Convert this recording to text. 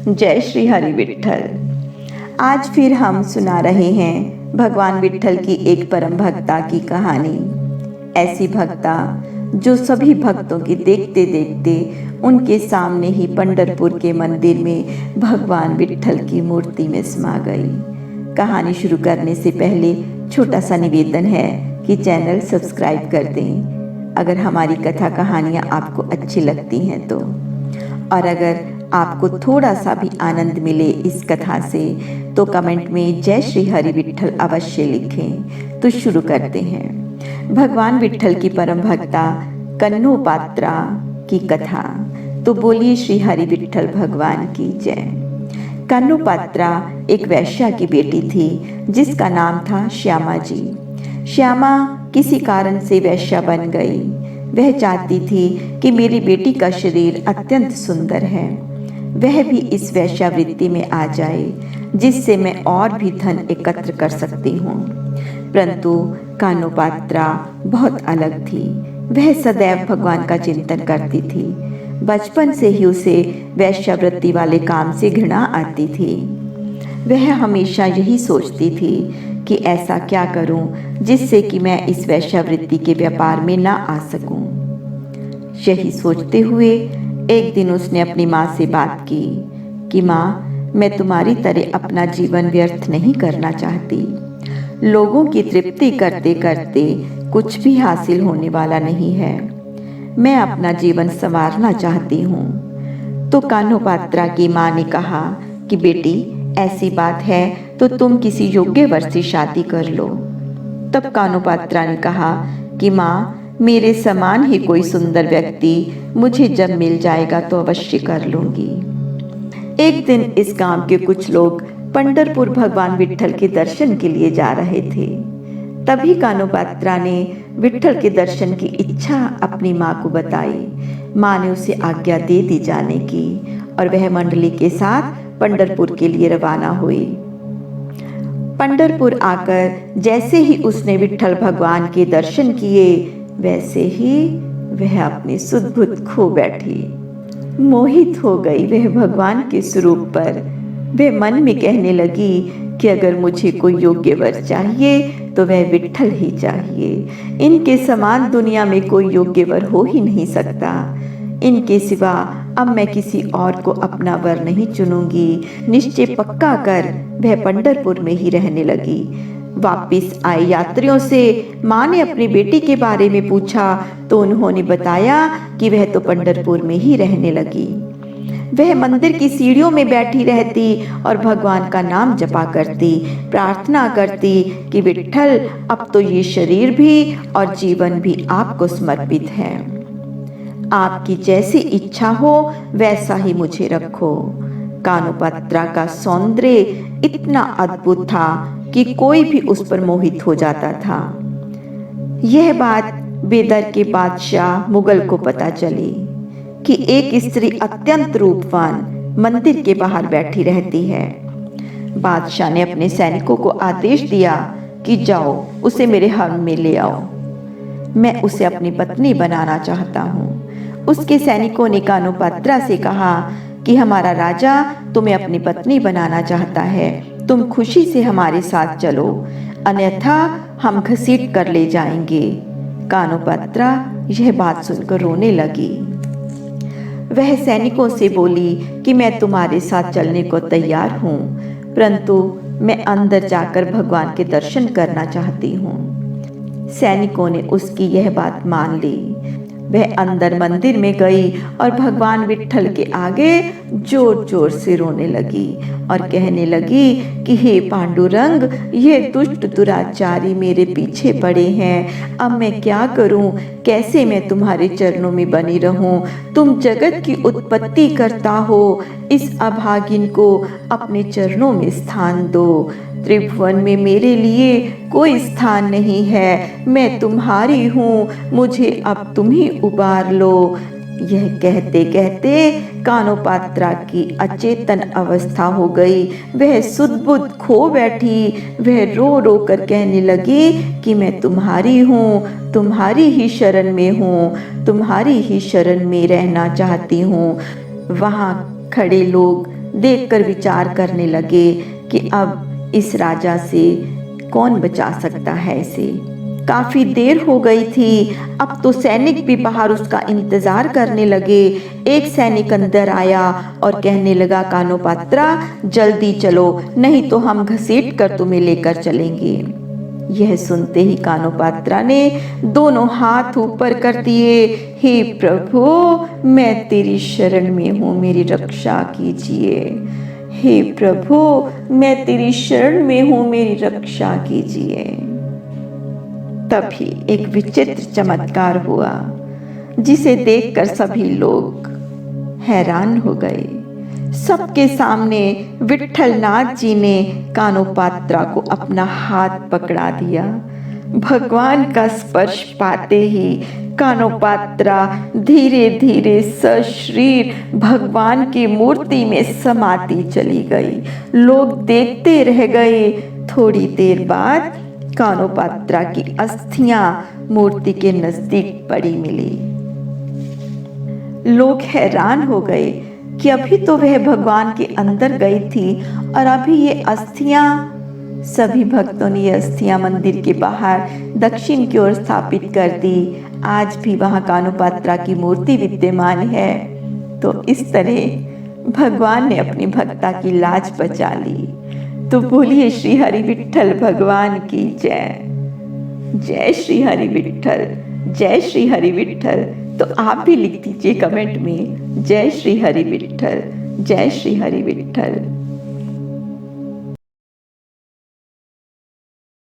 जय श्री हरि विठ्ठल। आज फिर हम सुना रहे हैं भगवान विठ्ठल की एक परम भक्ता की कहानी। ऐसी भक्ता जो सभी भक्तों की देखते देखते उनके सामने ही पंढरपुर के मंदिर में भगवान विठ्ठल की मूर्ति में समा गई। कहानी शुरू करने से पहले छोटा सा निवेदन है कि चैनल सब्सक्राइब कर दें अगर हमारी कथा कहानियाँ आपको अच्छी लगती हैं तो। और अगर आपको थोड़ा सा भी आनंद मिले इस कथा से तो कमेंट में जय श्री हरि विठ्ठल अवश्य लिखें। तो शुरू करते हैं भगवान विठ्ठल की परम भक्ता कन्नोपात्रा की कथा। तो बोलिए श्री हरि विठ्ठल भगवान की जय। कन्नोपात्रा एक वैश्या की बेटी थी जिसका नाम था श्यामा जी। श्यामा किसी कारण से वैश्या बन गई। वह चाहती थी कि मेरी बेटी का शरीर अत्यंत सुंदर है, वह भी इस वैश्यावृत्ति में आ जाए जिससे मैं और भी धन एकत्र कर सकती हूँ। परंतु कन्नोपात्रा बहुत अलग थी। वह सदैव भगवान का चिंतन करती थी। बचपन से ही उसे वैश्यावृत्ति वाले काम से घृणा आती थी। वह हमेशा यही सोचती थी कि ऐसा क्या करूं जिससे कि मैं इस वैश्यावृत्ति के व्यापार में ना आ सकूं। यही सोचते हुए एक दिन उसने अपनी माँ से बात की कि माँ, मैं तुम्हारी तरह अपना जीवन व्यर्थ नहीं करना चाहती। लोगों की तृप्ति करते करते कुछ भी हासिल होने वाला नहीं है। मैं अपना जीवन संवारना चाहती हूँ। तो कन्नोपात्रा की माँ ने कहा कि बेटी, ऐसी बात है तो तुम किसी योग्य वर से शादी कर लो। तब कन्नोपात्रा ने कहा कि माँ, मेरे समान ही कोई सुंदर व्यक्ति मुझे जब मिल जाएगा तो अवश्य कर लूंगी। एक दिन इस गांव के कुछ लोग पंढरपुर भगवान विठ्ठल के दर्शन के लिए जा रहे थे। तभी कन्नोपात्रा ने विठ्ठल के दर्शन की इच्छा अपनी माँ को बताई। माँ ने उसे आज्ञा दे दी जाने की और वह मंडली के साथ पंढरपुर के लिए रवाना हुई। पंढरपुर आकर जैसे ही उसने विठ्ठल भगवान के दर्शन किए वैसे ही वह अपनी सुध-बुध खो बैठी। मोहित हो गई वह भगवान के स्वरूप पर। वह मन में कहने लगी कि अगर मुझे कोई योग्य वर चाहिए तो वह विठ्ठल ही चाहिए। इनके समान दुनिया में कोई योग्य वर हो ही नहीं सकता। इनके सिवा अब मैं किसी और को अपना वर नहीं चुनूंगी। निश्चय पक्का कर वह पंढरपुर में ही रहने लगी। वापिस आए यात्रियों से माँ ने अपनी बेटी के बारे में पूछा तो उन्होंने बताया कि वह तो पंढरपुर में ही रहने लगी। वह मंदिर की सीढ़ियों में बैठी रहती और भगवान का नाम जपा करती, प्रार्थना करती कि विठ्ठल, अब तो ये शरीर भी और जीवन भी आपको समर्पित है। आपकी जैसी इच्छा हो वैसा ही मुझे रखो। कन्नोपात्रा का सौंदर्य इतना अद्भुत था कि कोई भी उस पर मोहित हो जाता था। यह बात बेदर के बादशाह मुगल को पता चली कि एक स्त्री अत्यंत रूपवान मंदिर के बाहर बैठी रहती है। बादशाह ने अपने सैनिकों को आदेश दिया कि जाओ उसे मेरे हरम में ले आओ। मैं उसे अपनी पत्नी बनाना चाहता हूँ। उसके सैनिकों ने कन्नोपात्रा से कहा कि हमारा राजा तुम्हें अपनी पत्नी बनाना चाहता है, तुम खुशी से हमारे साथ चलो, अन्यथा हम घसीट कर ले जाएंगे। कन्नोपात्रा यह बात सुनकर रोने लगी। वह सैनिकों से बोली कि मैं तुम्हारे साथ चलने को तैयार हूँ, परंतु मैं अंदर जाकर भगवान के दर्शन करना चाहती हूँ। सैनिकों ने उसकी यह बात मान ली। वह अंदर मंदिर में गई और भगवान विठ्ठल के आगे जोर जोर से रोने लगी और कहने लगी कि हे पांडुरंग, ये दुष्ट दुराचारी मेरे पीछे पड़े हैं। अब मैं क्या करूं? कैसे मैं तुम्हारे चरणों में बनी रहूं? तुम जगत की उत्पत्ति करता हो, इस अभागिन को अपने चरणों में स्थान दो। त्रिभुवन में मेरे लिए कोई स्थान नहीं है। मैं तुम्हारी हूँ, मुझे अब तुम ही उबार लो। यह कहते कहते कन्नोपात्रा की अचेतन अवस्था हो गई। वह सुध-बुध खो बैठी। वह रो रो कर कहने लगी कि मैं तुम्हारी हूँ, तुम्हारी ही शरण में हूँ, तुम्हारी ही शरण में रहना चाहती हूँ। वहाँ खड़े लोग देखकर विचार करने लगे कि अब इस राजा से कौन बचा सकता है इसे। काफी देर हो गई थी, अब तो सैनिक भी बाहर उसका इंतजार करने लगे। एक सैनिक अंदर आया और कहने लगा, कानोपात्रा जल्दी चलो, नहीं तो हम घसीट कर तुम्हें लेकर चलेंगे। यह सुनते ही कानोपात्रा ने दोनों हाथ ऊपर कर दिए। हे प्रभु, मैं तेरी शरण में हूँ, मेरी रक्षा कीजिए। हे प्रभु, मैं तेरी शरण में हूँ, मेरी रक्षा कीजिए। तभी एक विचित्र चमत्कार हुआ, जिसे देखकर सभी लोग हैरान हो गए। सबके सामने विट्ठलनाथ जी ने कानोपात्रा को अपना हाथ पकड़ा दिया। भगवान का स्पर्श पाते ही कानोपात्रा धीरे धीरे सशरीर भगवान की मूर्ति में समाती चली गई। लोग देखते रह गए। थोड़ी देर बाद कानोपात्रा की अस्थियां मूर्ति के नजदीक पड़ी मिली। लोग हैरान हो गए कि अभी तो वह भगवान के अंदर गई थी और अभी ये अस्थियां। सभी भक्तों ने ये अस्थियां मंदिर के बाहर दक्षिण की ओर स्थापित कर दी। आज भी वहां कानोपात्रा की मूर्ति विद्यमान है। तो इस तरह भगवान ने अपनी भक्ता की लाज बचा ली। तो बोलिए श्री हरि विट्ठल भगवान की जय। जय श्री हरि विट्ठल, जय श्री हरि विट्ठल। तो आप भी लिख दीजिए कमेंट में, जय श्री हरि विट्ठल, जय श्री हरि विट्ठल।